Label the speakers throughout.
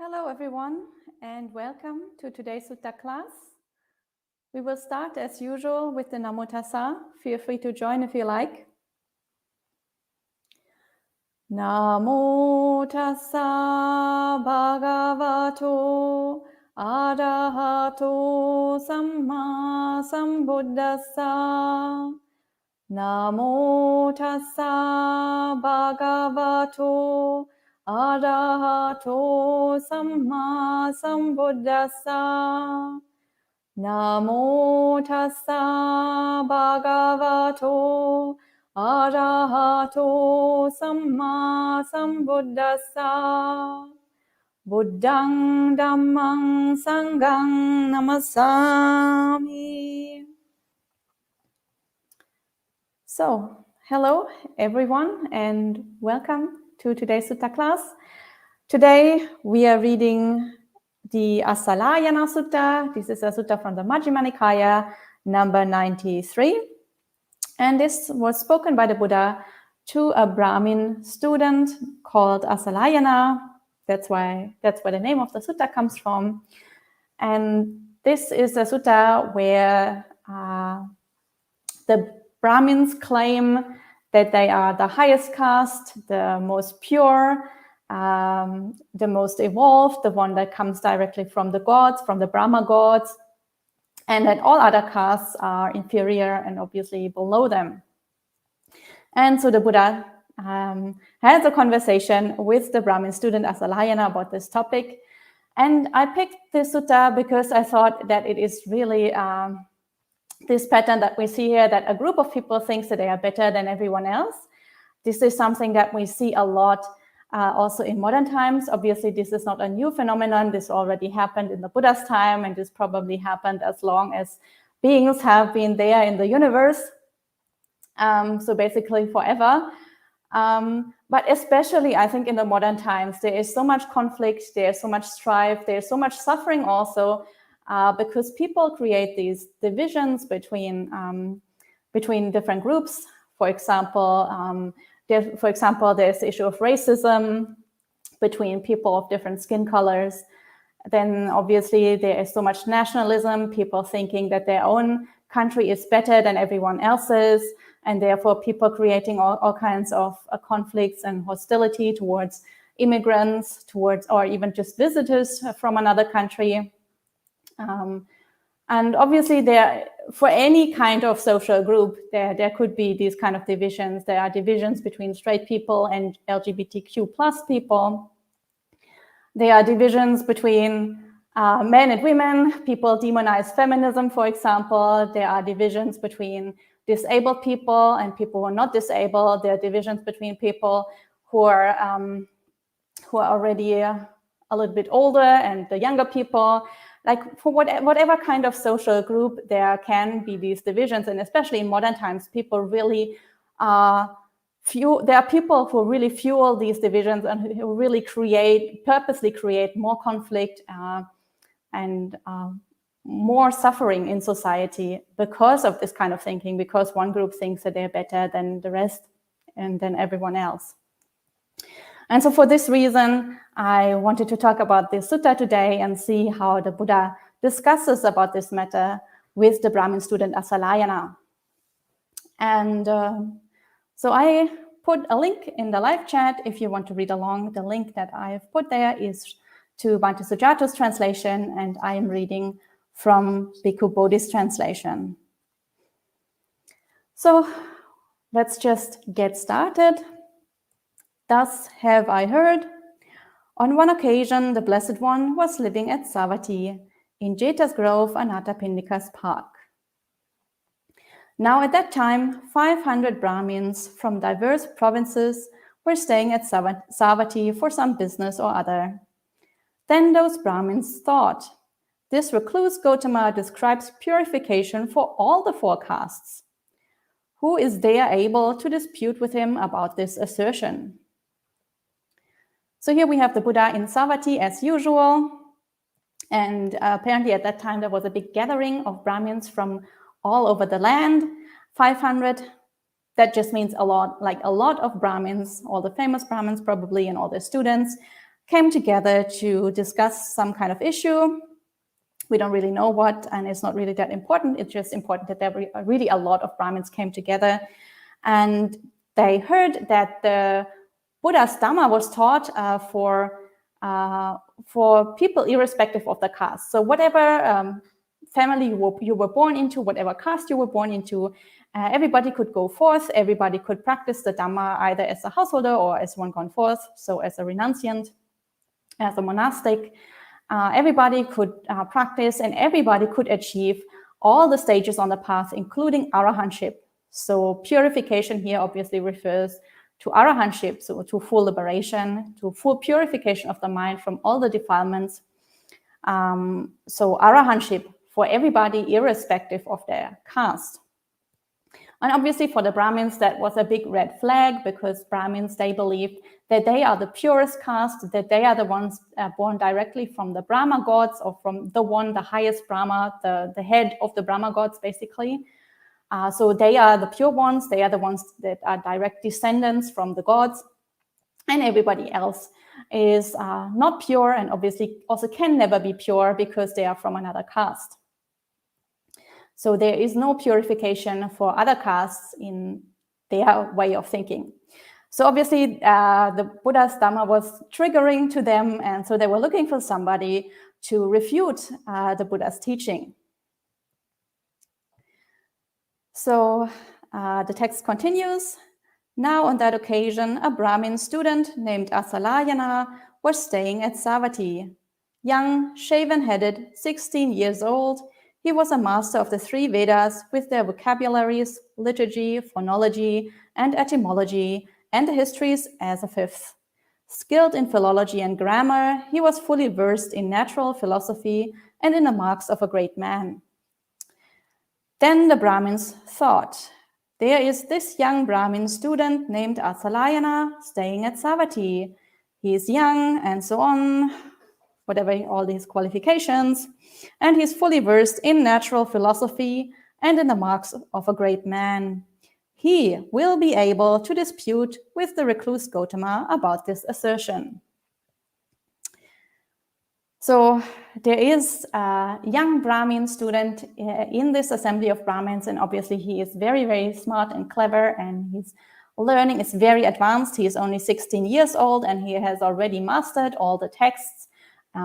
Speaker 1: Hello everyone and welcome to today's Sutta class. We will start as usual with the Namo Tassa. Feel free to join if you like. Namo Tassa Bhagavato Arahato Samma Sambuddhassa. Namo Tassa Bhagavato Arahato Samma Sambuddhassa. Namo Tassa Bhagavato Arahato Samma Sambuddhassa. Buddhang Dhammang Sanghang Namasami. So, hello everyone and welcome to today's Sutta class. Today we are reading the Assalāyana Sutta. This is a sutta from the Majjhima Nikaya, number 93. And this was spoken by the Buddha to a Brahmin student called Assalāyana. That's where the name of the sutta comes from. And this is a sutta where the Brahmins claim that they are the highest caste, the most pure, the most evolved, the one that comes directly from the gods, from the Brahma gods, and that all other castes are inferior and obviously below them. And so the Buddha has a conversation with the Brahmin student Assalāyana about this topic. And I picked this sutta because I thought that it is really this pattern that we see here, that a group of people thinks that they are better than everyone else. This is something that we see a lot also in modern times. Obviously, this is not a new phenomenon. This already happened in the Buddha's time, and this probably happened as long as beings have been there in the universe. So basically forever. But especially, I think, in the modern times, there is so much conflict, there's so much strife, there's so much suffering also, because people create these divisions between different groups. For example, there's the issue of racism between people of different skin colors. Then obviously there is so much nationalism, people thinking that their own country is better than everyone else's, and therefore people creating all kinds of conflicts and hostility towards immigrants, or even just visitors from another country. And obviously for any kind of social group, there could be these kind of divisions. There are divisions between straight people and LGBTQ plus people. There are divisions between men and women. People demonize feminism, for example. There are divisions between disabled people and people who are not disabled. There are divisions between people who are already a little bit older and the younger people. Like for whatever kind of social group, there can be these divisions, and especially in modern times, people really there are people who really fuel these divisions and who really purposely create more conflict and more suffering in society because of this kind of thinking, because one group thinks that they're better than the rest and than everyone else. And so for this reason, I wanted to talk about this sutta today and see how the Buddha discusses about this matter with the Brahmin student Assalāyana. And so I put a link in the live chat if you want to read along. The link that I've put there is to Bhante Sujato's translation, and I am reading from Bhikkhu Bodhi's translation. So let's just get started. Thus have I heard. On one occasion, the Blessed One was living at Savatthi in Jeta's Grove, Anathapindika's park. Now at that time, 500 Brahmins from diverse provinces were staying at Savatthi for some business or other. Then those Brahmins thought, this recluse Gotama describes purification for all the four castes. Who is there able to dispute with him about this assertion? So here we have the Buddha in Savatthi as usual. And apparently at that time, there was a big gathering of Brahmins from all over the land. 500, that just means a lot, like a lot of Brahmins, all the famous Brahmins probably, and all their students. came together to discuss some kind of issue. We don't really know what, and it's not really that important. It's just important that there were really a lot of Brahmins came together, and they heard that the Buddha's Dhamma was taught for people irrespective of the caste. So whatever family you were born into, whatever caste you were born into, everybody could go forth, everybody could practice the Dhamma either as a householder or as one gone forth, so as a renunciant, as a monastic. Everybody could practice, and everybody could achieve all the stages on the path, including arahantship. So purification here obviously refers to arahantship, so to full liberation, to full purification of the mind from all the defilements. So arahantship for everybody, irrespective of their caste. And obviously for the Brahmins, that was a big red flag, because Brahmins, they believed that they are the purest caste, that they are the ones born directly from the Brahma gods, or from the highest Brahma, the head of the Brahma gods, basically. So they are the pure ones, they are the ones that are direct descendants from the gods, and everybody else is not pure, and obviously also can never be pure because they are from another caste. So there is no purification for other castes in their way of thinking. So obviously the Buddha's Dhamma was triggering to them, and so they were looking for somebody to refute the Buddha's teaching. So the text continues. Now on that occasion, a Brahmin student named Assalāyana was staying at Savatthi. Young, shaven-headed, 16 years old, he was a master of the 3 Vedas with their vocabularies, liturgy, phonology, and etymology, and the histories as a 5th. Skilled in philology and grammar, he was fully versed in natural philosophy and in the marks of a great man. Then the Brahmins thought, there is this young Brahmin student named Assalāyana staying at Savatthi. He is young and so on, whatever all these qualifications, and he's fully versed in natural philosophy and in the marks of a great man. He will be able to dispute with the recluse Gautama about this assertion. So there is a young Brahmin student in this assembly of Brahmins, and obviously he is very, very smart and clever, and his learning is very advanced. He is only 16 years old, and he has already mastered all the texts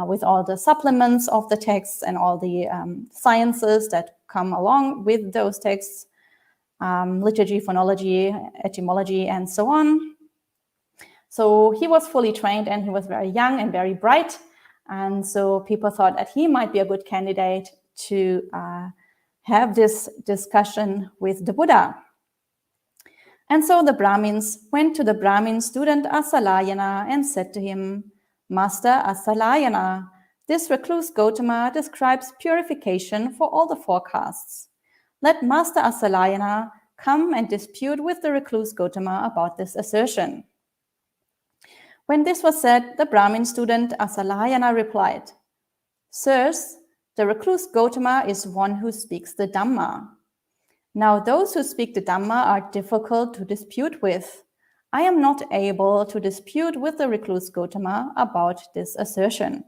Speaker 1: with all the supplements of the texts and all the sciences that come along with those texts, liturgy, phonology, etymology, and so on. So he was fully trained, and he was very young and very bright. And so people thought that he might be a good candidate to have this discussion with the Buddha. And so the Brahmins went to the Brahmin student Assalāyana and said to him, Master Assalāyana, this recluse Gautama describes purification for all the 4 castes. Let Master Assalāyana come and dispute with the recluse Gautama about this assertion. When this was said, the Brahmin student Assalāyana replied, Sirs, the recluse Gautama is one who speaks the Dhamma. Now those who speak the Dhamma are difficult to dispute with. I am not able to dispute with the recluse Gautama about this assertion.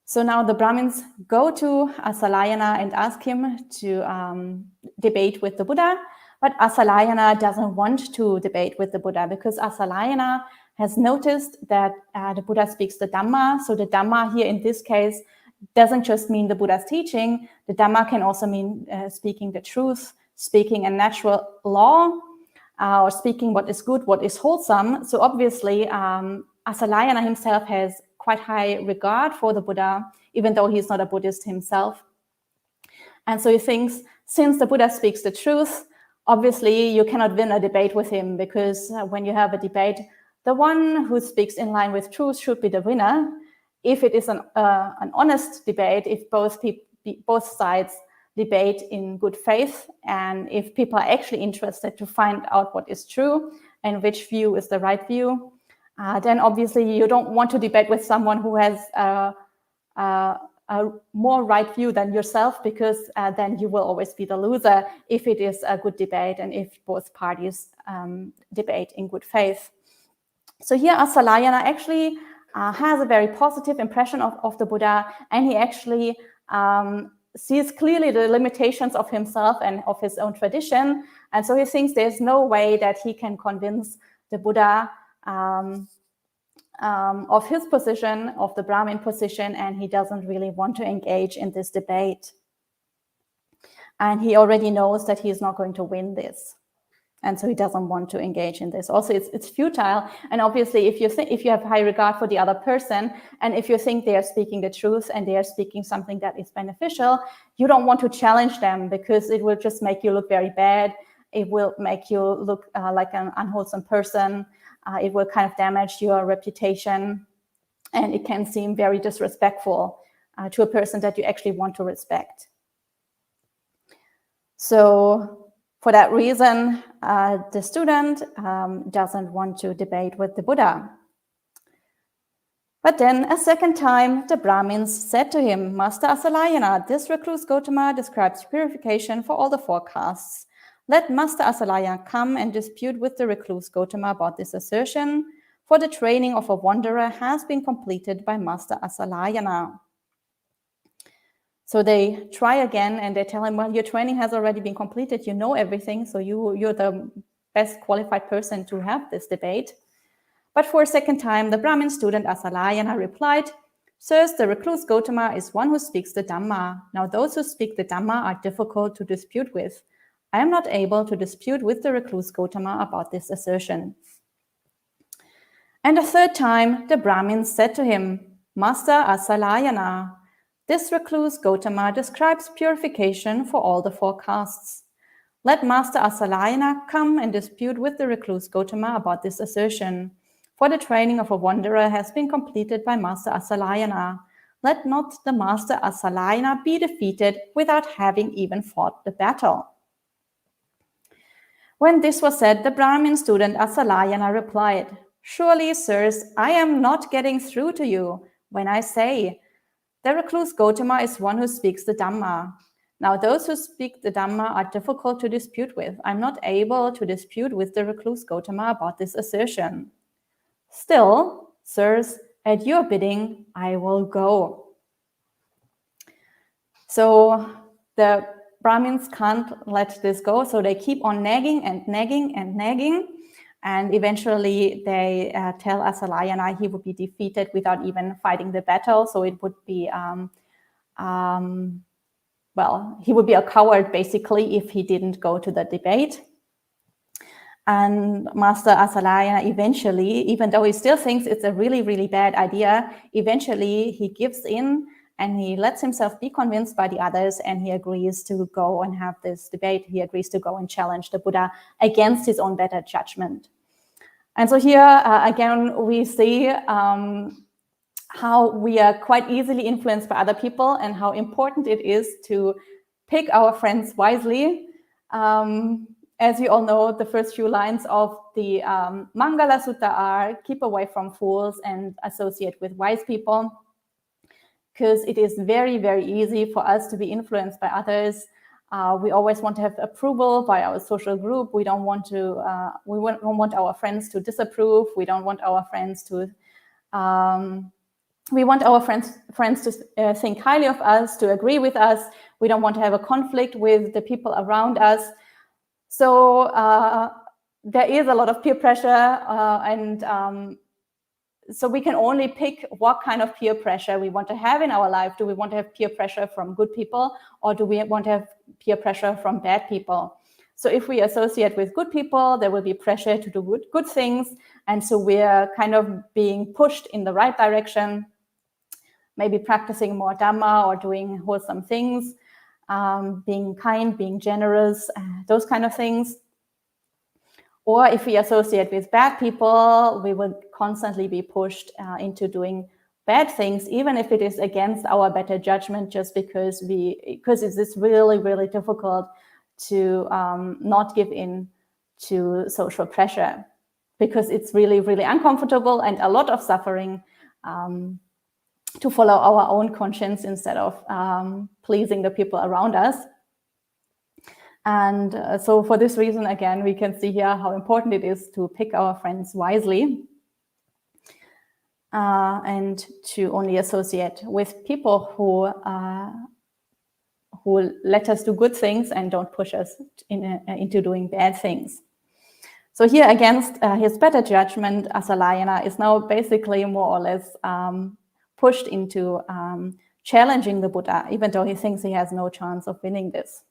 Speaker 1: So now the Brahmins go to Assalāyana and ask him to debate with the Buddha. But Assalāyana doesn't want to debate with the Buddha, because Assalāyana has noticed that the Buddha speaks the Dhamma. So the Dhamma here in this case doesn't just mean the Buddha's teaching. The Dhamma can also mean speaking the truth, speaking a natural law, or speaking what is good, what is wholesome. So obviously Assalāyana himself has quite high regard for the Buddha, even though he's not a Buddhist himself. And so he thinks, since the Buddha speaks the truth, obviously, you cannot win a debate with him, because when you have a debate, the one who speaks in line with truth should be the winner. If it is an honest debate, if both sides debate in good faith, and if people are actually interested to find out what is true and which view is the right view, then obviously you don't want to debate with someone who has a more right view than yourself, because then you will always be the loser if it is a good debate and if both parties debate in good faith. So here Assalāyana actually has a very positive impression of the Buddha, and he actually sees clearly the limitations of himself and of his own tradition. And so he thinks there's no way that he can convince the Buddha of his position, of the Brahmin position, and he doesn't really want to engage in this debate. And he already knows that he's not going to win this. And so he doesn't want to engage in this. Also, it's futile. And obviously, if you have high regard for the other person, and if you think they are speaking the truth and they are speaking something that is beneficial, you don't want to challenge them, because it will just make you look very bad. It will make you look like an unwholesome person. It will kind of damage your reputation, and it can seem very disrespectful to a person that you actually want to respect. So for that reason, the student doesn't want to debate with the Buddha. But then a second time, the Brahmins said to him, Master Assalāyana, this recluse Gotama describes purification for all the four castes. Let Master Assalāyana come and dispute with the recluse Gotama about this assertion, for the training of a wanderer has been completed by Master Assalāyana. So they try again, and they tell him, well, your training has already been completed. You know everything, so you're the best qualified person to have this debate. But for a second time, the Brahmin student Assalāyana replied, Sirs, the recluse Gotama is one who speaks the Dhamma. Now those who speak the Dhamma are difficult to dispute with. I am not able to dispute with the recluse Gotama about this assertion. And a third time, the Brahmins said to him, Master Assalāyana, this recluse Gotama describes purification for all the four castes. Let Master Assalāyana come and dispute with the recluse Gotama about this assertion, for the training of a wanderer has been completed by Master Assalāyana. Let not the Master Assalāyana be defeated without having even fought the battle. When this was said, the Brahmin student Assalāyana replied, Surely, sirs, I am not getting through to you when I say, the recluse Gotama is one who speaks the Dhamma. Now, those who speak the Dhamma are difficult to dispute with. I'm not able to dispute with the recluse Gotama about this assertion. Still, sirs, at your bidding, I will go. So the Brahmins can't let this go, so they keep on nagging and nagging and nagging. And eventually they tell Assalāyana he would be defeated without even fighting the battle. So it would be, he would be a coward basically if he didn't go to the debate. And Master Assalāyana eventually, even though he still thinks it's a really, really bad idea, eventually he gives in and he lets himself be convinced by the others, and he agrees to go and have this debate. He agrees to go and challenge the Buddha against his own better judgment. And so here, again, we see how we are quite easily influenced by other people and how important it is to pick our friends wisely. As you all know, the first few lines of the Mangala Sutta are, keep away from fools and associate with wise people. Because it is very, very easy for us to be influenced by others. We always want to have approval by our social group. We don't want to. We don't want our friends to disapprove. We don't want our friends to. We want our friends to think highly of us, to agree with us. We don't want to have a conflict with the people around us. So there is a lot of peer pressure, and so we can only pick what kind of peer pressure we want to have in our life. Do we want to have peer pressure from good people, or do we want to have peer pressure from bad people? So if we associate with good people, there will be pressure to do good things. And so we're kind of being pushed in the right direction, maybe practicing more Dhamma or doing wholesome things, being kind, being generous, those kind of things. Or if we associate with bad people, we will constantly be pushed into doing bad things, even if it is against our better judgment, just because it's really, really difficult to not give in to social pressure, because it's really, really uncomfortable and a lot of suffering to follow our own conscience instead of pleasing the people around us. And so for this reason, again, we can see here how important it is to pick our friends wisely. and to only associate with people who let us do good things and don't push us into doing bad things. So here, against his better judgment, Assalāyana is now basically more or less pushed into challenging the Buddha, even though he thinks he has no chance of winning this.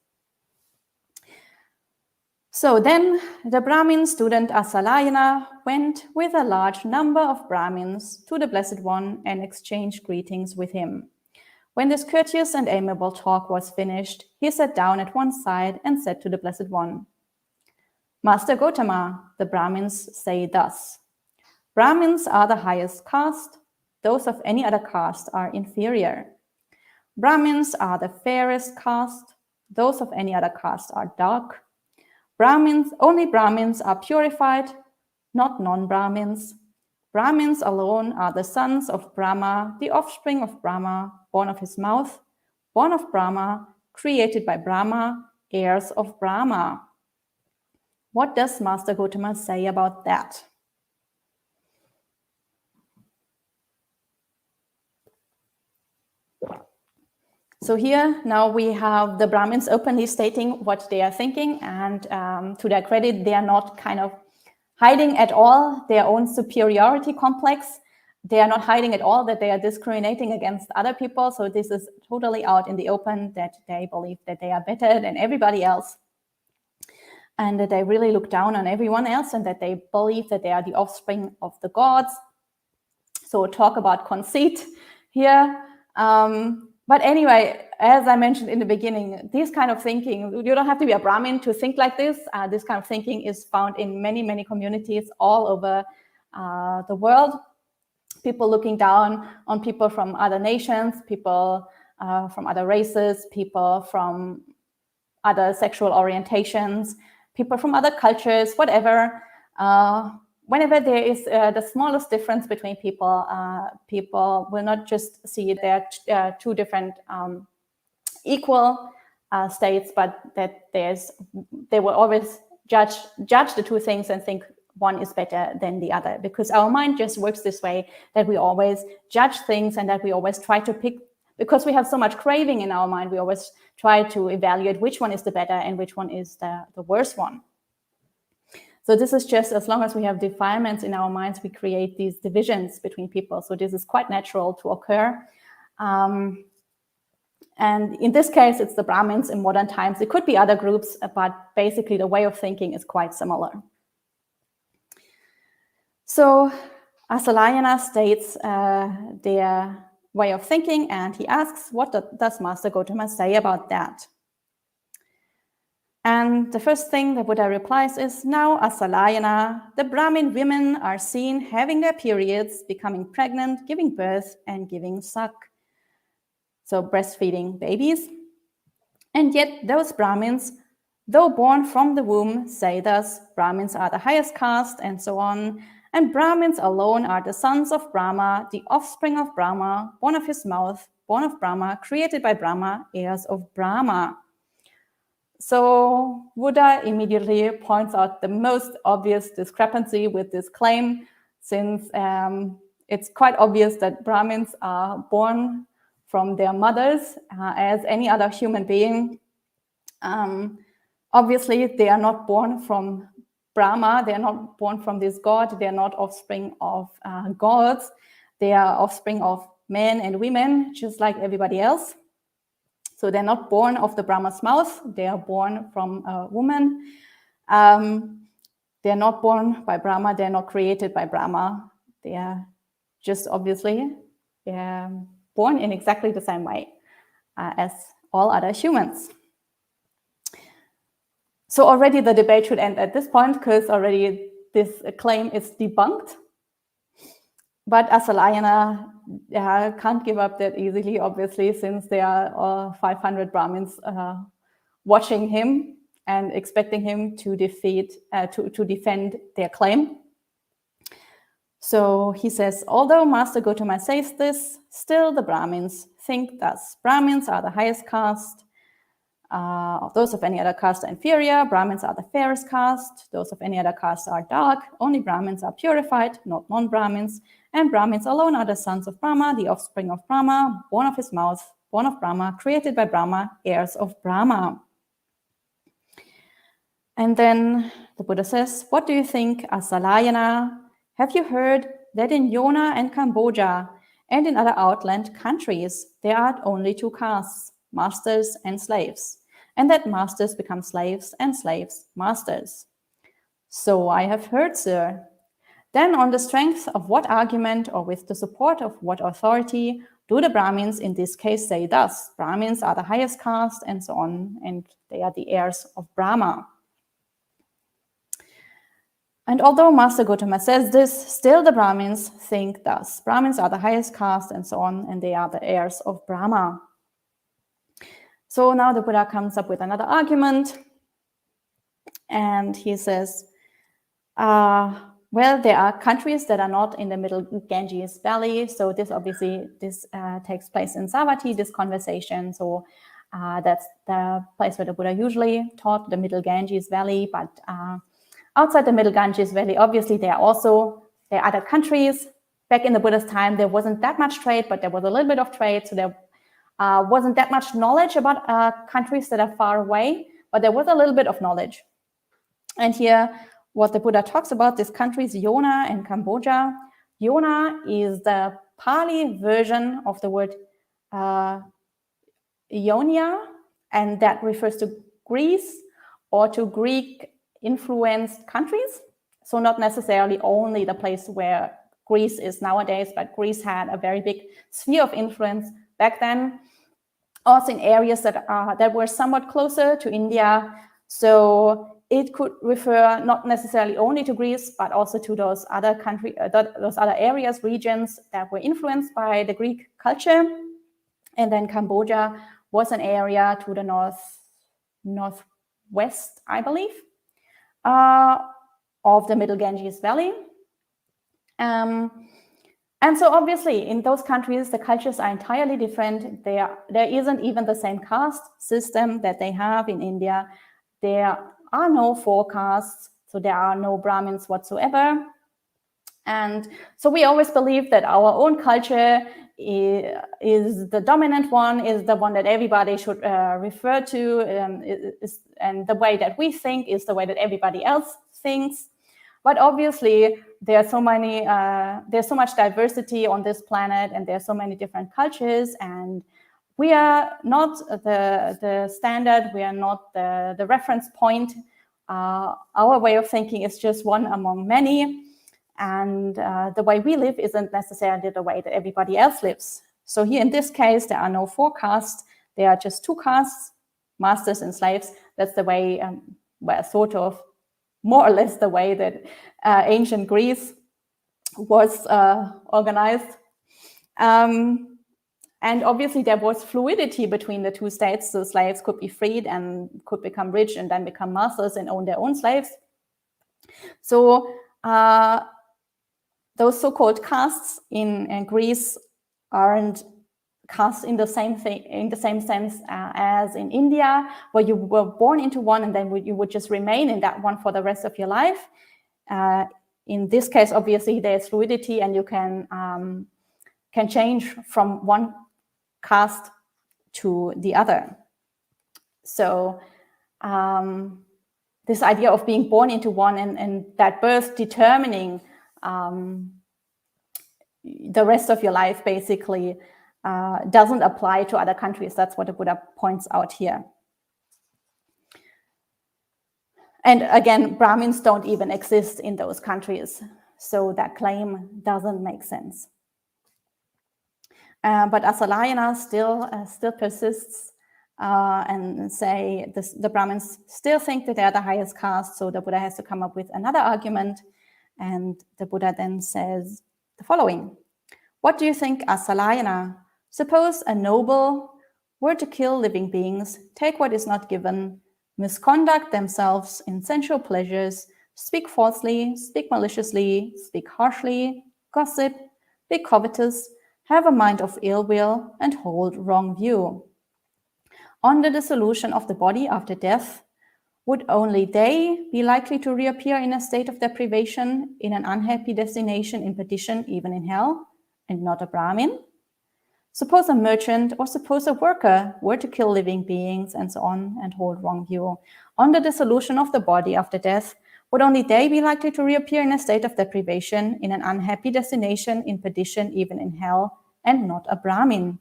Speaker 1: So then the Brahmin student Assalāyana went with a large number of Brahmins to the Blessed One and exchanged greetings with him. When this courteous and amiable talk was finished, he sat down at one side and said to the Blessed One, Master Gotama, the Brahmins say thus, Brahmins are the highest caste, those of any other caste are inferior. Brahmins are the fairest caste, those of any other caste are dark. Only Brahmins are purified, not non-Brahmins. Brahmins alone are the sons of Brahma, the offspring of Brahma, born of his mouth, born of Brahma, created by Brahma, heirs of Brahma. What does Master Gotama say about that? So here now we have the Brahmins openly stating what they are thinking, and to their credit, they are not kind of hiding at all their own superiority complex. They are not hiding at all that they are discriminating against other people. So this is totally out in the open, that they believe that they are better than everybody else, and that they really look down on everyone else, and that they believe that they are the offspring of the gods. So talk about conceit here. But anyway, as I mentioned in the beginning, this kind of thinking, you don't have to be a Brahmin to think like this. This kind of thinking is found in many, many communities all over the world. People looking down on people from other nations, people from other races, people from other sexual orientations, people from other cultures, whatever. Whenever there is the smallest difference between people, people will not just see there are two different equal states, but that they will always judge the two things and think one is better than the other, because our mind just works this way, that we always judge things and that we always try to pick, because we have so much craving in our mind, we always try to evaluate which one is the better and which one is the worst one. So this is just, as long as we have defilements in our minds, we create these divisions between people. So this is quite natural to occur. And in this case, it's the Brahmins in modern times. It could be other groups, but basically the way of thinking is quite similar. So Assalāyana states their way of thinking, and he asks, what does Master Gotama say about that? And the first thing the Buddha replies is, now, Assalāyana, the Brahmin women are seen having their periods, becoming pregnant, giving birth, and giving suck. So breastfeeding babies. And yet those Brahmins, though born from the womb, say thus, Brahmins are the highest caste, and so on. And Brahmins alone are the sons of Brahma, the offspring of Brahma, born of his mouth, born of Brahma, created by Brahma, heirs of Brahma. So Buddha immediately points out the most obvious discrepancy with this claim, since it's quite obvious that Brahmins are born from their mothers as any other human being. Obviously, they are not born from Brahma, they are not born from this god, they are not offspring of gods, they are offspring of men and women, just like everybody else. So they're not born of the Brahma's mouth, they are born from a woman. They're not born by Brahma, they're not created by Brahma. They are just obviously born in exactly the same way as all other humans. So already the debate should end at this point, because already this claim is debunked. But Assalāyana can't give up that easily, obviously, since there are 500 Brahmins watching him and expecting him to defend their claim. So he says, although Master Gotama says this, still the Brahmins think thus. Brahmins are the highest caste. Those of any other caste are inferior. Brahmins are the fairest caste. Those of any other caste are dark. Only Brahmins are purified, not non-Brahmins. And Brahmins alone are the sons of Brahma, the offspring of Brahma, born of his mouth, born of Brahma, created by Brahma, heirs of Brahma. And then the Buddha says, what do you think, Assalāyana? Have you heard that in Yona and Cambodia and in other outland countries, there are only two castes, masters and slaves, and that masters become slaves and slaves masters? So I have heard, sir. Then on the strength of what argument or with the support of what authority do the Brahmins in this case say thus? Brahmins are the highest caste and so on, and they are the heirs of Brahma. And although Master Gautama says this, still the Brahmins think thus. Brahmins are the highest caste and so on, and they are the heirs of Brahma. So now the Buddha comes up with another argument, and he says, well, there are countries that are not in the middle Ganges Valley. So this obviously, takes place in Savatthi, this conversation. So that's the place where the Buddha usually taught, the middle Ganges Valley. But outside the middle Ganges Valley, obviously, there are other countries. Back in the Buddha's time, there wasn't that much trade, but there was a little bit of trade. So there wasn't that much knowledge about countries that are far away, but there was a little bit of knowledge. And here, what the Buddha talks about, these countries, Yona and Cambodia. Yona is the Pali version of the word Ionia, and that refers to Greece or to Greek-influenced countries. So not necessarily only the place where Greece is nowadays, but Greece had a very big sphere of influence back then. Also in areas that were somewhat closer to India. So it could refer not necessarily only to Greece, but also to those other areas, regions that were influenced by the Greek culture. And then Cambodia was an area to the northwest, I believe, of the Middle Ganges Valley. And so obviously in those countries, the cultures are entirely different. There isn't even the same caste system that they have in India. There are no four castes, so there are no Brahmins whatsoever. And so we always believe that our own culture is the dominant one, is the one that everybody should refer to, and the way that we think is the way that everybody else thinks. But obviously, there's so much diversity on this planet, and there's so many different cultures, and we are not the standard. We are not the reference point. Our way of thinking is just one among many, and the way we live isn't necessarily the way that everybody else lives. So here in this case, there are no four castes. There are just two castes, masters and slaves. That's the way, sort of, more or less the way that ancient Greece was organized. And obviously there was fluidity between the two states. So slaves could be freed and could become rich and then become masters and own their own slaves. So those so-called castes in Greece aren't castes in the same sense as in India, where you were born into one and then you would just remain in that one for the rest of your life. In this case, obviously, there's fluidity, and you can change from one caste to the other. So this idea of being born into one and that birth determining the rest of your life, basically, doesn't apply to other countries. That's what the Buddha points out here. And again, Brahmins don't even exist in those countries. So that claim doesn't make sense. But Assalāyana still persists and say the Brahmins still think that they are the highest caste. So the Buddha has to come up with another argument. And the Buddha then says the following. What do you think, Assalāyana? Suppose a noble were to kill living beings, take what is not given, misconduct themselves in sensual pleasures, speak falsely, speak maliciously, speak harshly, gossip, be covetous, have a mind of ill will, and hold wrong view. On the dissolution of the body after death, would only they be likely to reappear in a state of deprivation, in an unhappy destination, in perdition, even in hell, and not a Brahmin? Suppose a merchant or suppose a worker were to kill living beings and so on and hold wrong view. On the dissolution of the body after death, would only they be likely to reappear in a state of deprivation, in an unhappy destination, in perdition, even in hell, and not a Brahmin?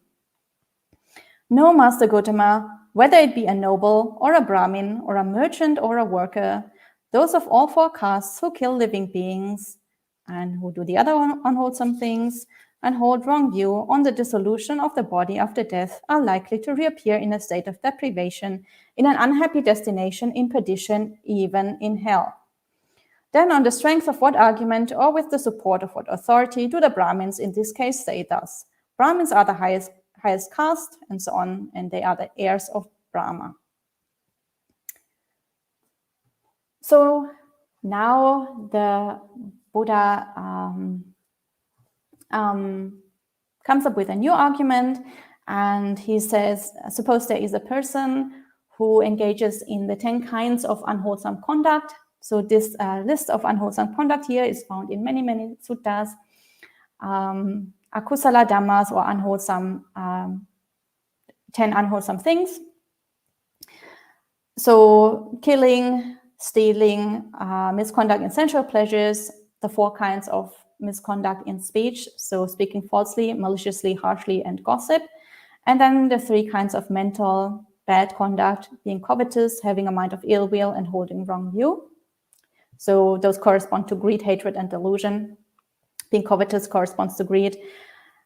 Speaker 1: No, Master Gautama, whether it be a noble or a Brahmin or a merchant or a worker, those of all four castes who kill living beings and who do the other unwholesome things and hold wrong view on the dissolution of the body after death are likely to reappear in a state of deprivation, in an unhappy destination, in perdition, even in hell. Then on the strength of what argument or with the support of what authority do the Brahmins in this case say thus? Brahmins are the highest caste and so on, and they are the heirs of Brahma. So now the Buddha comes up with a new argument, and he says, suppose there is a person who engages in the 10 kinds of unwholesome conduct. So this list of unwholesome conduct here is found in many, many suttas. Akusala dhammas, or unwholesome, 10 unwholesome things. So killing, stealing, misconduct in sensual pleasures, the 4 kinds of misconduct in speech, so speaking falsely, maliciously, harshly, and gossip. And then the 3 kinds of mental bad conduct, being covetous, having a mind of ill will, and holding wrong view. So those correspond to greed, hatred, and delusion. Being covetous corresponds to greed.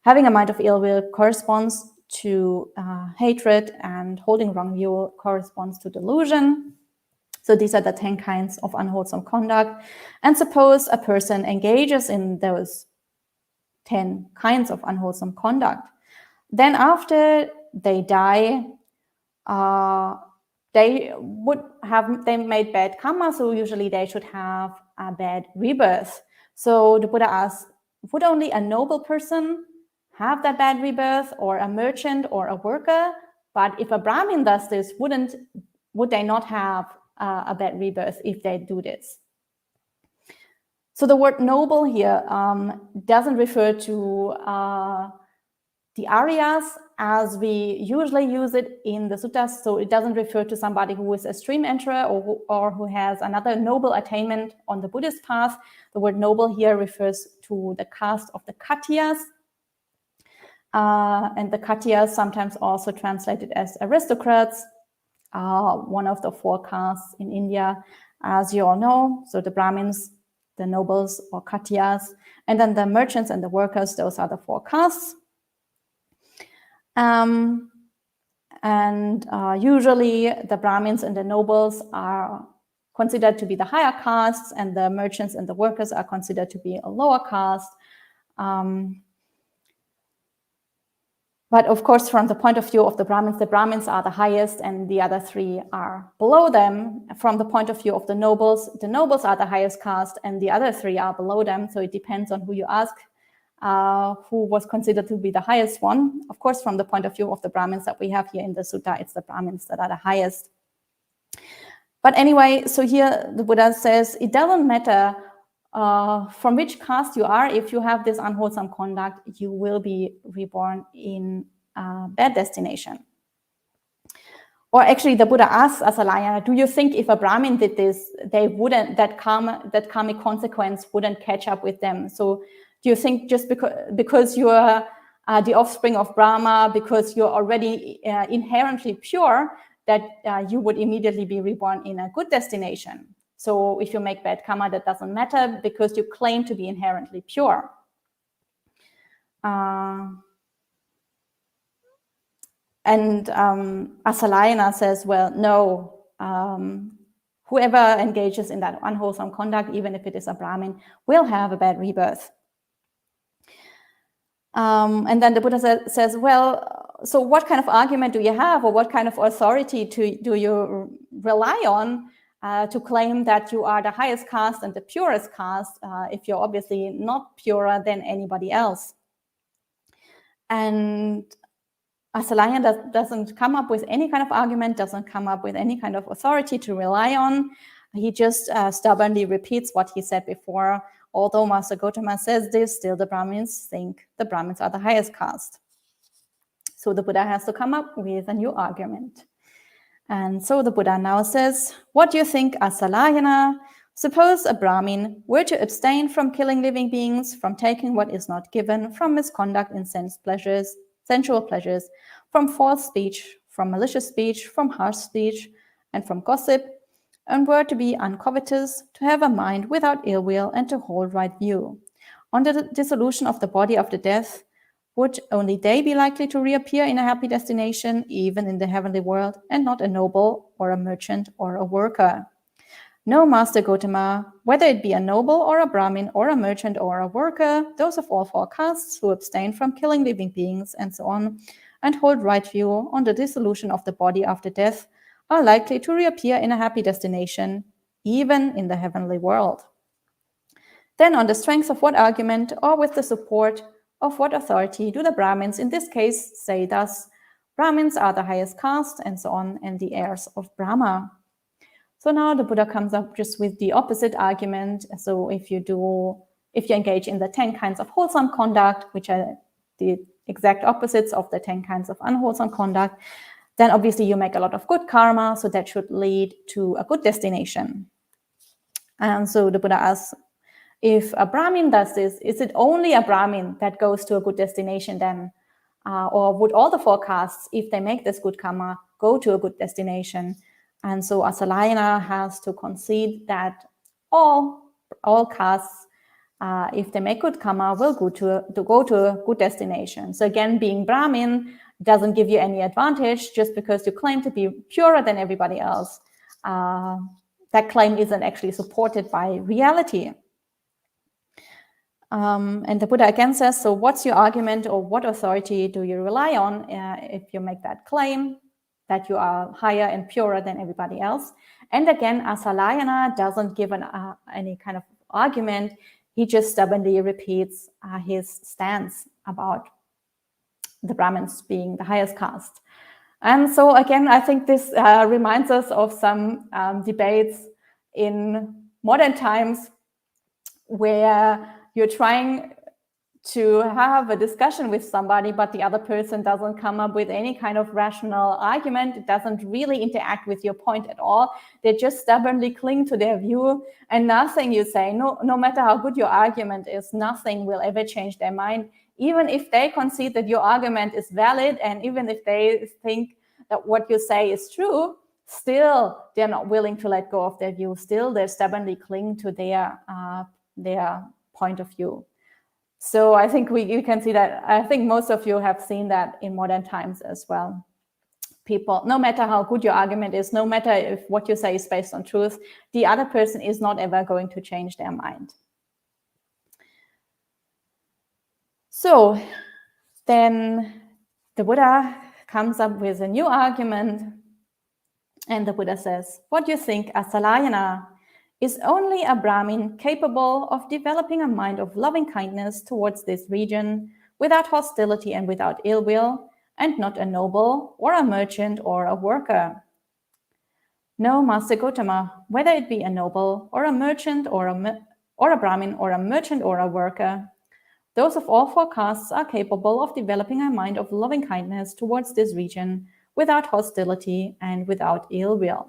Speaker 1: Having a mind of ill will corresponds to hatred, and holding wrong view corresponds to delusion. So these are the 10 kinds of unwholesome conduct. And suppose a person engages in those 10 kinds of unwholesome conduct. Then after they die, they made bad karma, so usually they should have a bad rebirth. So the Buddha asks, would only a noble person have that bad rebirth, or a merchant or a worker? But if a Brahmin does this, would they not have a bad rebirth if they do this? So the word noble here doesn't refer to the Aryas as we usually use it in the suttas. So it doesn't refer to somebody who is a stream enterer or who has another noble attainment on the Buddhist path. The word noble here refers to the caste of the Khattiyas. And the Khattiyas, sometimes also translated as aristocrats, one of the 4 castes in India, as you all know. So the Brahmins, the nobles or Khattiyas, and then the merchants and the workers, those are the 4 castes. Usually the Brahmins and the nobles are considered to be the higher castes, and the merchants and the workers are considered to be a lower caste. But of course, from the point of view of the Brahmins are the highest and the other 3 are below them. From the point of view of the nobles are the highest caste and the other 3 are below them. So it depends on who you ask, who was considered to be the highest one. Of course, from the point of view of the Brahmins that we have here in the sutta, it's the Brahmins that are the highest. But anyway, so here the Buddha says, it doesn't matter from which caste you are. If you have this unwholesome conduct, you will be reborn in a bad destination. Or actually, the Buddha asks Assalāyana, do you think if a Brahmin did this, that karmic consequence wouldn't catch up with them? So do you think just because you are the offspring of Brahma, because you're already inherently pure, that you would immediately be reborn in a good destination? So if you make bad karma, that doesn't matter because you claim to be inherently pure. Assalāyana says, well, no, whoever engages in that unwholesome conduct, even if it is a Brahmin, will have a bad rebirth. And then the Buddha says, well, so what kind of argument do you have, or what kind of authority do you rely on to claim that you are the highest caste and the purest caste if you're obviously not purer than anybody else? And Assalāyana doesn't come up with any kind of argument, doesn't come up with any kind of authority to rely on. He just stubbornly repeats what he said before. Although Master Gotama says this, still the Brahmins think the Brahmins are the highest caste. So the Buddha has to come up with a new argument. And so the Buddha now says, what do you think, Assalāyana? Suppose a Brahmin were to abstain from killing living beings, from taking what is not given, from misconduct in sensual pleasures, from false speech, from malicious speech, from harsh speech, and from gossip, and were to be uncovetous, to have a mind without ill will, and to hold right view. On the dissolution of the body after death, would only they be likely to reappear in a happy destination, even in the heavenly world, and not a noble or a merchant or a worker? No, Master Gotama, whether it be a noble or a Brahmin or a merchant or a worker, those of all four castes who abstain from killing living beings and so on, and hold right view on the dissolution of the body after death, are likely to reappear in a happy destination, even in the heavenly world. Then on the strength of what argument or with the support of what authority do the Brahmins in this case say thus, Brahmins are the highest caste and so on, and the heirs of Brahma? So now the Buddha comes up just with the opposite argument. So if you engage in the 10 kinds of wholesome conduct, which are the exact opposites of the 10 kinds of unwholesome conduct, then obviously you make a lot of good karma, so that should lead to a good destination. And so the Buddha asks, if a Brahmin does this, is it only a Brahmin that goes to a good destination then? Or would all the four castes, if they make this good karma, go to a good destination? And so Assalāyana has to concede that all castes, if they make good karma, will go to a good destination. So again, being Brahmin doesn't give you any advantage just because you claim to be purer than everybody else. That claim isn't actually supported by reality. And the Buddha again says, so what's your argument or what authority do you rely on if you make that claim that you are higher and purer than everybody else? And again, Assalāyana doesn't give any kind of argument. He just stubbornly repeats his stance about the Brahmins being the highest caste. And so again, I think this reminds us of some debates in modern times where you're trying to have a discussion with somebody, but the other person doesn't come up with any kind of rational argument. It doesn't really interact with your point at all. They just stubbornly cling to their view, and nothing you say, no matter how good your argument is, nothing will ever change their mind. Even if they concede that your argument is valid, and even if they think that what you say is true, still they're not willing to let go of their view. Still, they stubbornly cling to their point of view. So I think you can see that. I think most of you have seen that in modern times as well. People, no matter how good your argument is, no matter if what you say is based on truth, the other person is not ever going to change their mind. So then the Buddha comes up with a new argument, and the Buddha says, what do you think, Assalāyana? Is only a Brahmin capable of developing a mind of loving kindness towards this region without hostility and without ill will, and not a noble or a merchant or a worker? No, Master Gotama, whether it be a noble or a merchant or a Brahmin or a merchant or a worker, those of all four castes are capable of developing a mind of loving kindness towards this region without hostility and without ill will.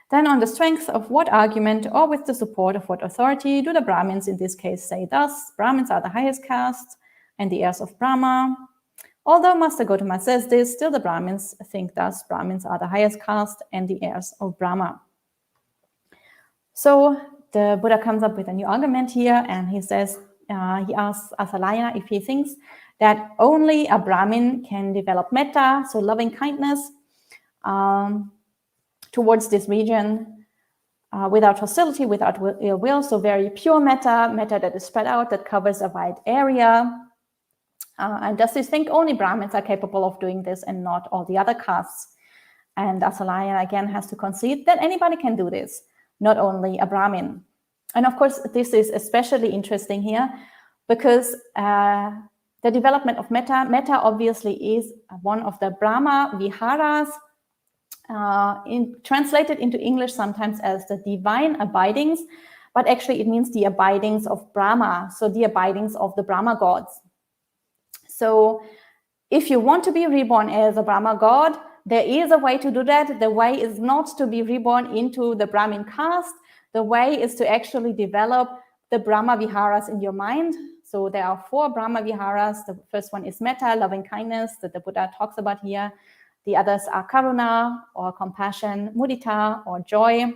Speaker 1: Then on the strength of what argument or with the support of what authority do the Brahmins in this case say thus, Brahmins are the highest caste and the heirs of Brahma? Although Master Gotama says this, still the Brahmins think thus, Brahmins are the highest caste and the heirs of Brahma. So the Buddha comes up with a new argument here, and he says, he asks Assalāyana if he thinks that only a Brahmin can develop metta, so loving kindness, towards this region without hostility, without ill will, so very pure metta that is spread out, that covers a wide area. And does he think only Brahmins are capable of doing this and not all the other castes? And Assalāyana again has to concede that anybody can do this, not only a Brahmin. And of course, this is especially interesting here because the development of metta. Metta obviously is one of the Brahma Viharas, translated into English sometimes as the divine abidings, but actually it means the abidings of Brahma, so the abidings of the Brahma gods. So if you want to be reborn as a Brahma god, there is a way to do that. The way is not to be reborn into the Brahmin caste. The way is to actually develop the Brahma Viharas in your mind. So there are 4 Brahma Viharas. The first one is metta, loving kindness, that the Buddha talks about here. The others are karuna, or compassion, mudita, or joy,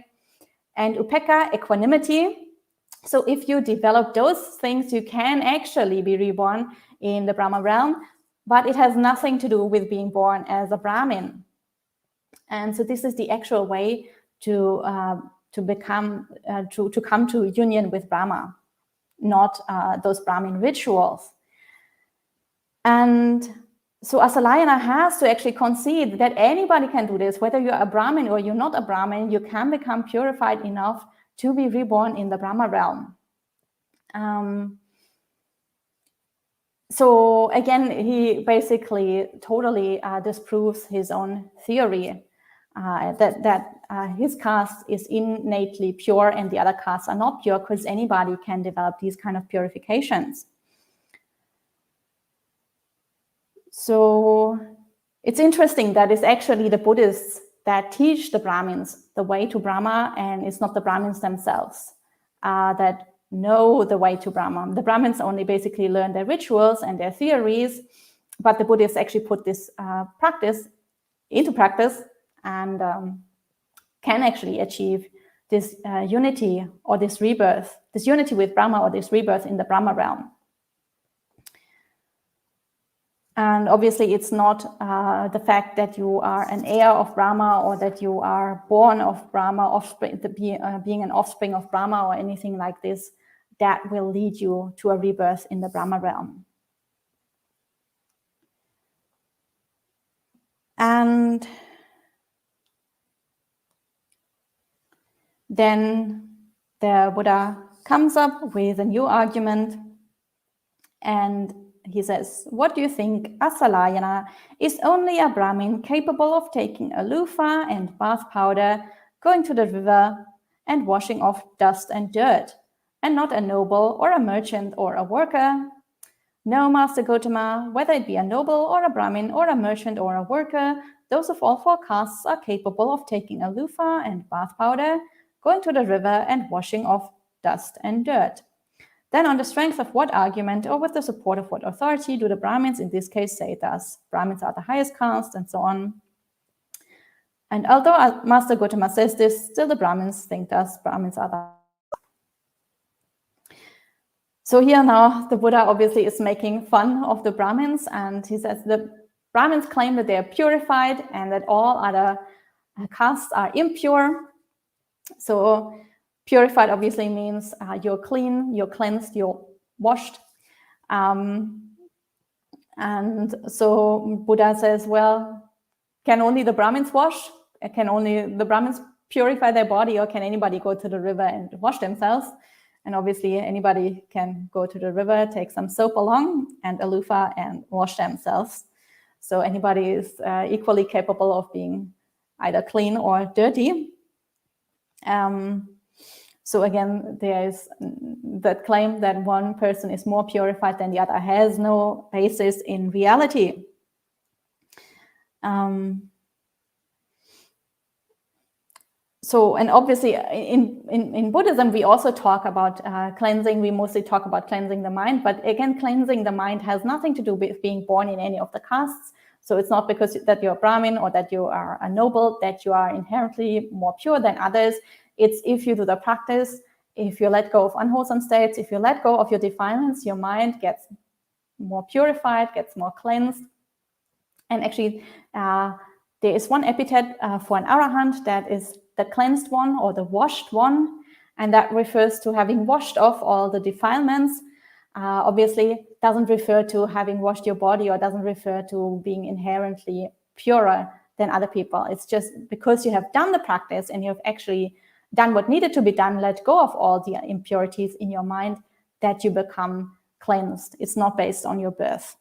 Speaker 1: and upekkha, equanimity. So if you develop those things, you can actually be reborn in the Brahma realm, but it has nothing to do with being born as a Brahmin. And so this is the actual way to come to union with Brahma, not those Brahmin rituals. And so Assalāyana has to actually concede that anybody can do this, whether you're a Brahmin or you're not a Brahmin, you can become purified enough to be reborn in the Brahma realm. So again, he basically totally disproves his own theory that his caste is innately pure and the other castes are not pure, because anybody can develop these kind of purifications. So it's interesting that it's actually the Buddhists that teach the Brahmins the way to Brahma, and it's not the Brahmins themselves that know the way to Brahma. The Brahmins only basically learn their rituals and their theories, but the Buddhists actually put this practice into practice and can actually achieve this unity or this rebirth, this unity with Brahma or this rebirth in the Brahma realm. And obviously it's not the fact that you are an heir of Brahma or that you are born of Brahma, offspring, being an offspring of Brahma or anything like this, that will lead you to a rebirth in the Brahma realm. And then the Buddha comes up with a new argument, and he says, what do you think? Assalāyana is only a Brahmin capable of taking a loofah and bath powder, going to the river and washing off dust and dirt, and not a noble or a merchant or a worker? No, Master Gotama, whether it be a noble or a Brahmin or a merchant or a worker, those of all 4 castes are capable of taking a loofah and bath powder, going to the river and washing off dust and dirt. Then on the strength of what argument or with the support of what authority do the Brahmins in this case say thus? Brahmins are the highest caste, and so on. And although Master Gotama says this, still the Brahmins think thus. Brahmins are the... So here now the Buddha obviously is making fun of the Brahmins, and he says the Brahmins claim that they are purified and that all other castes are impure. So purified obviously means you're clean, you're cleansed, you're washed. And so Buddha says, well, can only the Brahmins wash? Can only the Brahmins purify their body, or can anybody go to the river and wash themselves? And obviously anybody can go to the river, take some soap along and a loofah and wash themselves. So anybody is equally capable of being either clean or dirty. So again, there is that claim that one person is more purified than the other has no basis in reality. So, and obviously in Buddhism, we also talk about cleansing. We mostly talk about cleansing the mind, but again, cleansing the mind has nothing to do with being born in any of the castes. So it's not because that you're a Brahmin or that you are a noble that you are inherently more pure than others. It's if you do the practice, if you let go of unwholesome states, if you let go of your defilements, your mind gets more purified, gets more cleansed. And actually, there is one epithet for an arahant that is the cleansed one or the washed one, and that refers to having washed off all the defilements. Obviously, doesn't refer to having washed your body or doesn't refer to being inherently purer than other people. It's just because you have done the practice and you have actually done what needed to be done, let go of all the impurities in your mind, that you become cleansed. It's not based on your birth.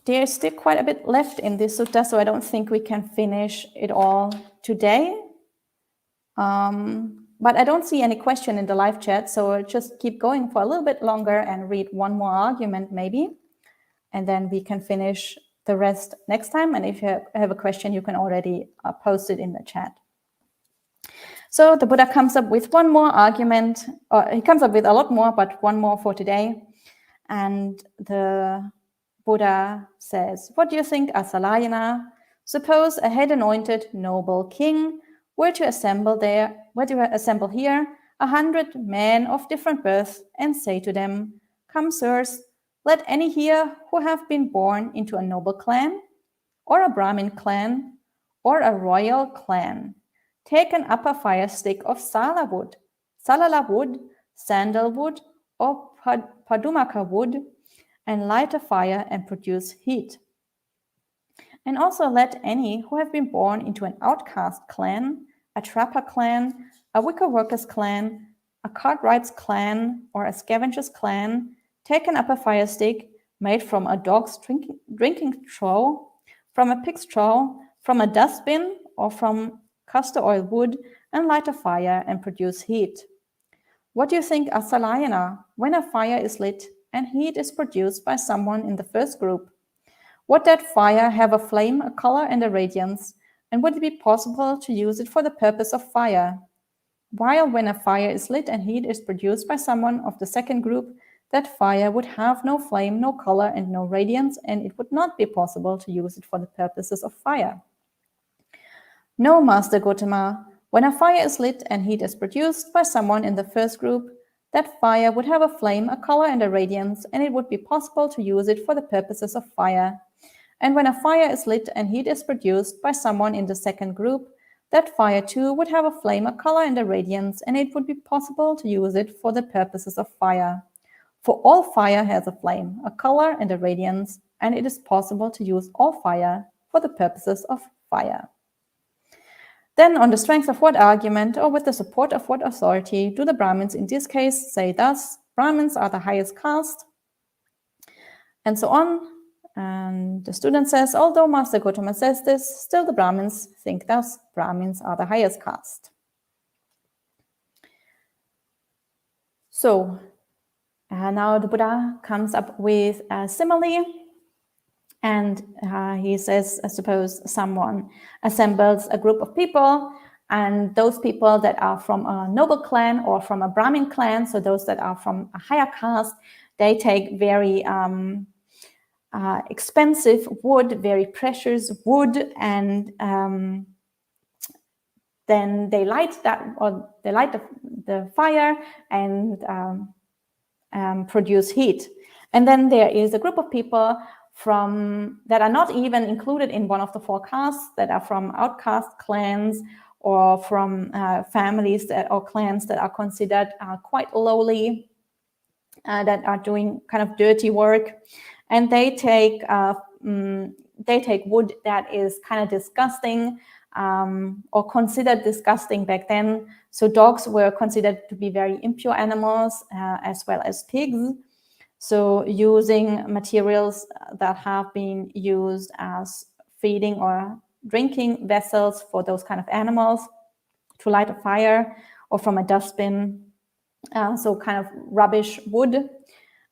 Speaker 1: There's still quite a bit left in this sutta, so I don't think we can finish it all today. But I don't see any question in the live chat, so I'll just keep going for a little bit longer and read one more argument maybe, and then we can finish the rest next time. And if you have a question, you can already post it in the chat. So the Buddha comes up with one more argument, or he comes up with a lot more, but one more for today. And the Buddha says, what do you think, Assalāyana? Suppose a head-anointed noble king were to assemble here 100 men of different births and say to them, come, sirs, let any here who have been born into a noble clan, or a Brahmin clan, or a royal clan, take an upper fire stick of salala wood, sandalwood, or padumaka wood, and light a fire and produce heat. And also let any who have been born into an outcast clan, a trapper clan, a wicker workers clan, a cartwright's clan, or a scavenger's clan, take an upper fire stick made from a dog's drinking straw, from a pig's straw, from a dustbin, or from castor oil wood, and light a fire and produce heat. What do you think, Assalāyana, when a fire is lit and heat is produced by someone in the first group? Would that fire have a flame, a color, and a radiance, and would it be possible to use it for the purpose of fire? While when a fire is lit and heat is produced by someone of the second group, that fire would have no flame, no color, and no radiance, and it would not be possible to use it for the purposes of fire. No, Master Gautama, when a fire is lit and heat is produced by someone in the first group, that fire would have a flame, a color, and a radiance, and it would be possible to use it for the purposes of fire. And when a fire is lit and heat is produced by someone in the second group, that fire too would have a flame, a color, and a radiance, and it would be possible to use it for the purposes of fire. For all fire has a flame, a color, and a radiance, and it is possible to use all fire for the purposes of fire. Then, on the strength of what argument or with the support of what authority do the Brahmins in this case say thus, Brahmins are the highest caste, and so on. And the student says, although Master Gautama says this, still the Brahmins think thus, Brahmins are the highest caste. So, now the Buddha comes up with a simile, and he says, suppose someone assembles a group of people, and those people that are from a noble clan or from a Brahmin clan, so those that are from a higher caste, they take very expensive wood, very precious wood, and then they light that, or they light the fire and produce heat. And then there is a group of people that are not even included in one of the four castes, that are from outcast clans or from families or clans that are considered quite lowly, that are doing kind of dirty work, and they take wood that is kind of disgusting or considered disgusting back then. So dogs were considered to be very impure animals, as well as pigs. So using materials that have been used as feeding or drinking vessels for those kind of animals to light a fire, or from a dustbin, so kind of rubbish wood.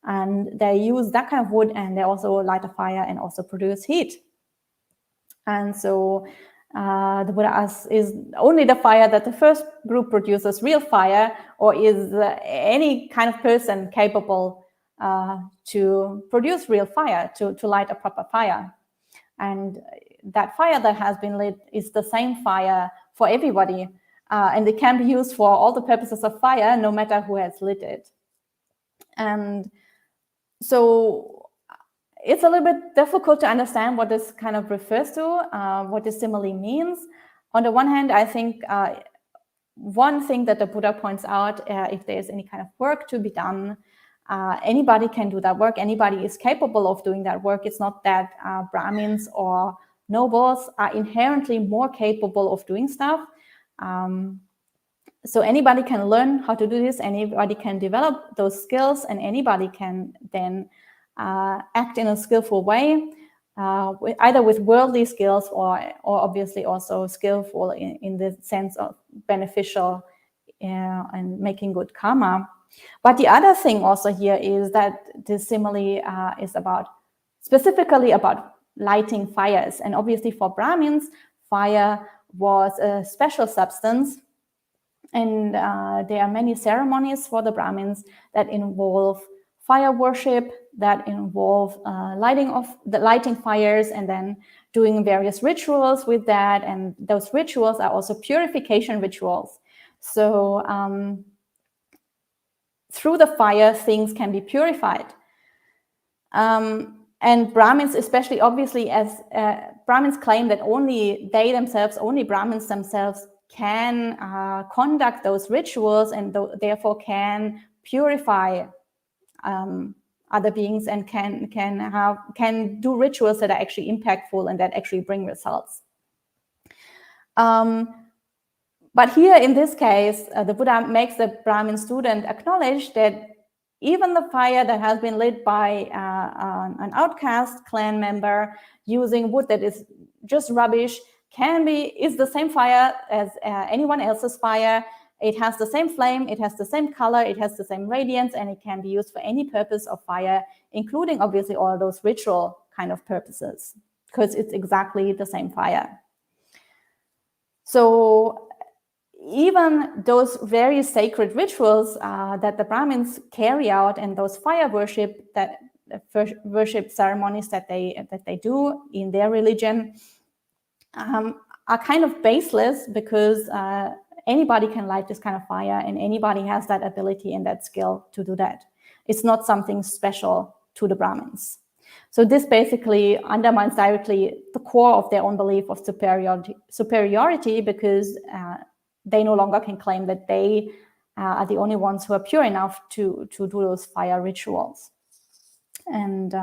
Speaker 1: And they use that kind of wood, and they also light a fire and also produce heat. And so the Buddha asks, is only the fire that the first group produces real fire, or is any kind of person capable to produce real fire, to light a proper fire? And that fire that has been lit is the same fire for everybody, and it can be used for all the purposes of fire, no matter who has lit it. And so it's a little bit difficult to understand what this kind of refers to, what this simile means. On the one hand, I think one thing that the Buddha points out, if there's any kind of work to be done, anybody can do that work. Anybody is capable of doing that work. It's not that Brahmins or nobles are inherently more capable of doing stuff. So anybody can learn how to do this, anybody can develop those skills, and anybody can then act in a skillful way, either with worldly skills or obviously also skillful in the sense of beneficial and making good karma. But the other thing also here is that this simile is specifically about lighting fires. And obviously for Brahmins, fire was a special substance. And there are many ceremonies for the Brahmins that involve fire worship, that involve lighting fires, and then doing various rituals with that. And those rituals are also purification rituals. So through the fire, things can be purified. And Brahmins, especially obviously, as Brahmins claim that only Brahmins themselves can conduct those rituals, and therefore can purify other beings, and can do rituals that are actually impactful and that actually bring results. But here in this case, the Buddha makes the Brahmin student acknowledge that even the fire that has been lit by an outcast clan member using wood that is just rubbish is the same fire as anyone else's fire. It has the same flame, it has the same color, it has the same radiance, and it can be used for any purpose of fire, including obviously all those ritual kind of purposes, because it's exactly the same fire. So even those very sacred rituals that the Brahmins carry out, and those fire worship ceremonies that they do in their religion are kind of baseless, because anybody can light this kind of fire, and anybody has that ability and that skill to do that. It's not something special to the Brahmins. So this basically undermines directly the core of their own belief of superiority, because they no longer can claim that they are the only ones who are pure enough to do those fire rituals. And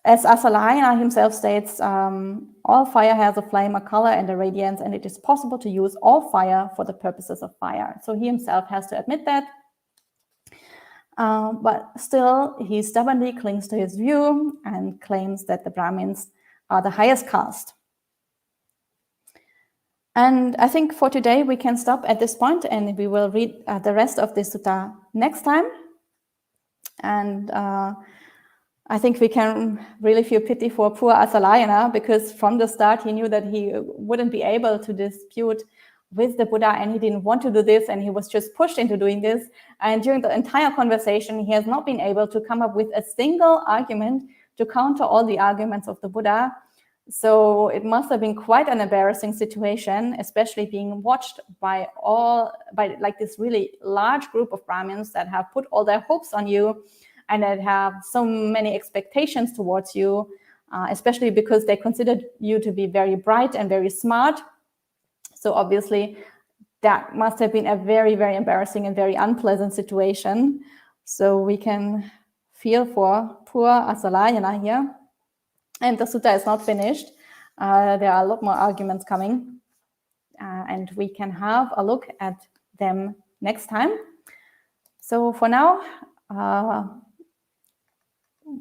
Speaker 1: as Assalāyana himself states, all fire has a flame, a color, and a radiance, and it is possible to use all fire for the purposes of fire. So he himself has to admit that. But still, he stubbornly clings to his view and claims that the Brahmins are the highest caste. And I think for today we can stop at this point, and we will read the rest of this sutta next time. And I think we can really feel pity for poor Assalāyana, because from the start he knew that he wouldn't be able to dispute with the Buddha, and he didn't want to do this, and he was just pushed into doing this. And during the entire conversation, he has not been able to come up with a single argument to counter all the arguments of the Buddha. So it must have been quite an embarrassing situation, especially being watched by like this really large group of Brahmins that have put all their hopes on you and that have so many expectations towards you, especially because they considered you to be very bright and very smart. So obviously that must have been a very, very embarrassing and very unpleasant situation. So we can feel for poor Assalāyana here. And the sutta is not finished. There are a lot more arguments coming, and we can have a look at them next time. So for now,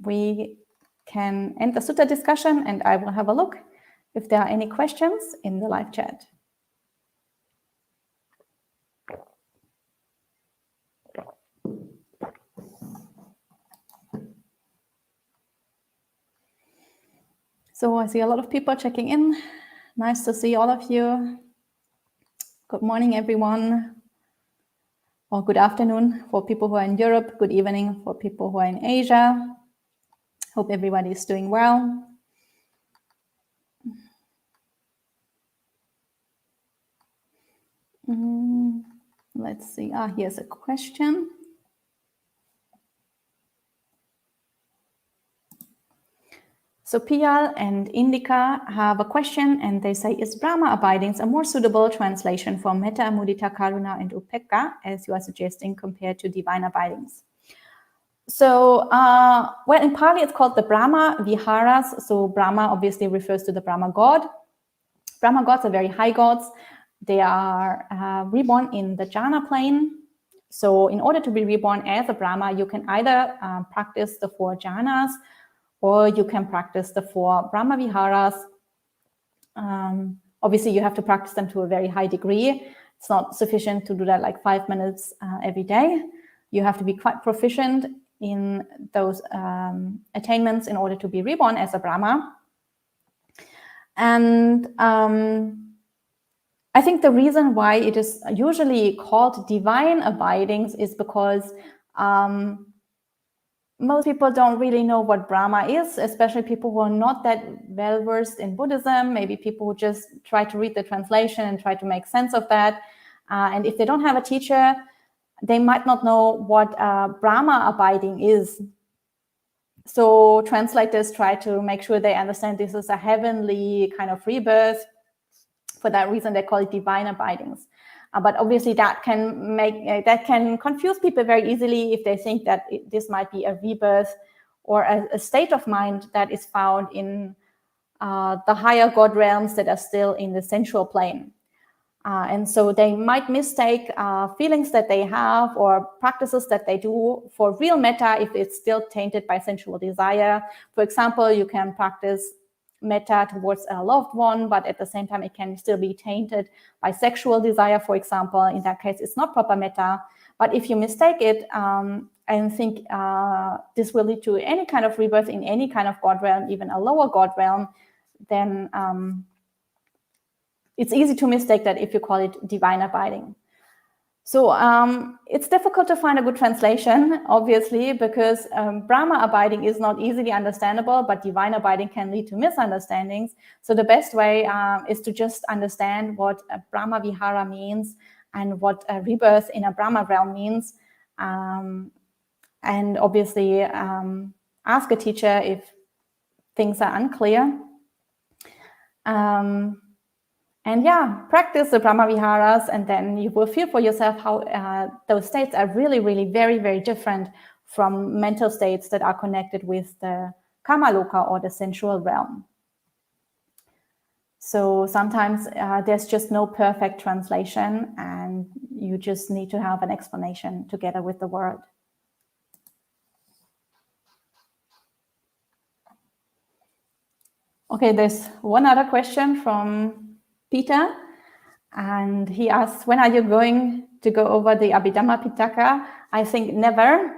Speaker 1: we can end the sutta discussion, and I will have a look if there are any questions in the live chat. So I see a lot of people checking in. Nice to see all of you. Good morning, everyone. Or good afternoon for people who are in Europe. Good evening for people who are in Asia. Hope everybody is doing well. Let's see. Here's a question. So Piyal and Indika have a question, and they say, is Brahma abidings a more suitable translation for Metta, Mudita, Karuna, and Upekkha, as you are suggesting, compared to divine abidings? So, well, in Pali it's called the Brahma Viharas. So Brahma obviously refers to the Brahma God. Brahma gods are very high gods. They are reborn in the jhana plane. So in order to be reborn as a Brahma, you can either practice the 4 jhanas, or you can practice the 4 Brahma Viharas. Obviously, you have to practice them to a very high degree. It's not sufficient to do that like 5 minutes every day. You have to be quite proficient in those attainments in order to be reborn as a Brahma. And I think the reason why it is usually called divine abidings is because most people don't really know what Brahma is, especially people who are not that well versed in Buddhism, maybe people who just try to read the translation and try to make sense of that. And if they don't have a teacher, they might not know what Brahma abiding is. So translators try to make sure they understand this is a heavenly kind of rebirth. For that reason, they call it divine abidings. But obviously, that can confuse people very easily if they think that this might be a rebirth or a state of mind that is found in the higher God realms that are still in the sensual plane. And so they might mistake feelings that they have or practices that they do for real metta if it's still tainted by sensual desire. For example, you can practice metta towards a loved one, but at the same time, it can still be tainted by sexual desire, for example. In that case, it's not proper metta. But if you mistake it and think this will lead to any kind of rebirth in any kind of God realm, even a lower God realm, then it's easy to mistake that if you call it divine abiding. So it's difficult to find a good translation, obviously, because Brahma abiding is not easily understandable, but divine abiding can lead to misunderstandings. So the best way is to just understand what a Brahma Vihara means and what a rebirth in a Brahma realm means. And obviously ask a teacher if things are unclear. And yeah, practice the Brahma Viharas, and then you will feel for yourself how those states are really, really very, very different from mental states that are connected with the Kamaloka or the sensual realm. So sometimes there's just no perfect translation, and you just need to have an explanation together with the word. Okay, there's one other question from Peter, and he asks, when are you going to go over the Abhidhamma Pitaka? I think never.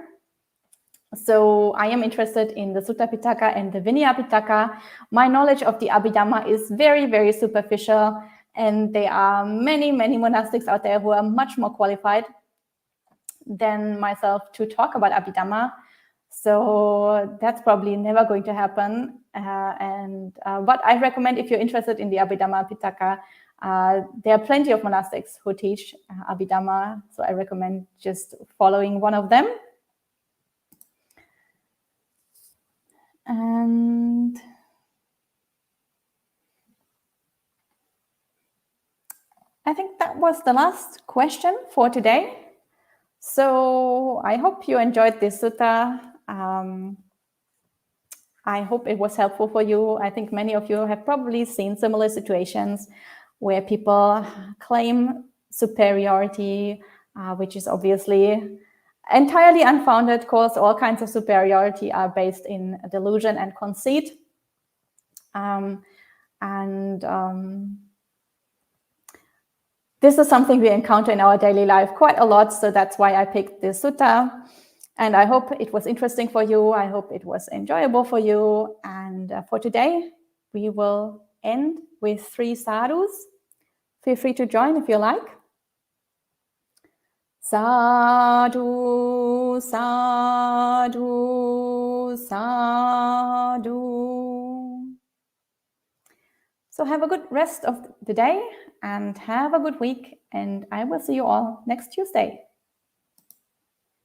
Speaker 1: So I am interested in the Sutta Pitaka and the Vinaya Pitaka. My knowledge of the Abhidhamma is very, very superficial, and there are many, many monastics out there who are much more qualified than myself to talk about Abhidhamma. So that's probably never going to happen. But I recommend, if you're interested in the Abhidhamma Pitaka, there are plenty of monastics who teach Abhidhamma. So I recommend just following one of them. And I think that was the last question for today. So I hope you enjoyed this sutta. I hope it was helpful for you. I think many of you have probably seen similar situations where people claim superiority, which is obviously entirely unfounded, because all kinds of superiority are based in delusion and conceit. This is something we encounter in our daily life quite a lot, so that's why I picked this sutta. And I hope it was interesting for you. I hope it was enjoyable for you. And for today, we will end with 3 sadhus. Feel free to join if you like. Sadhu, sadhu, sadhu. So have a good rest of the day and have a good week. And I will see you all next Tuesday.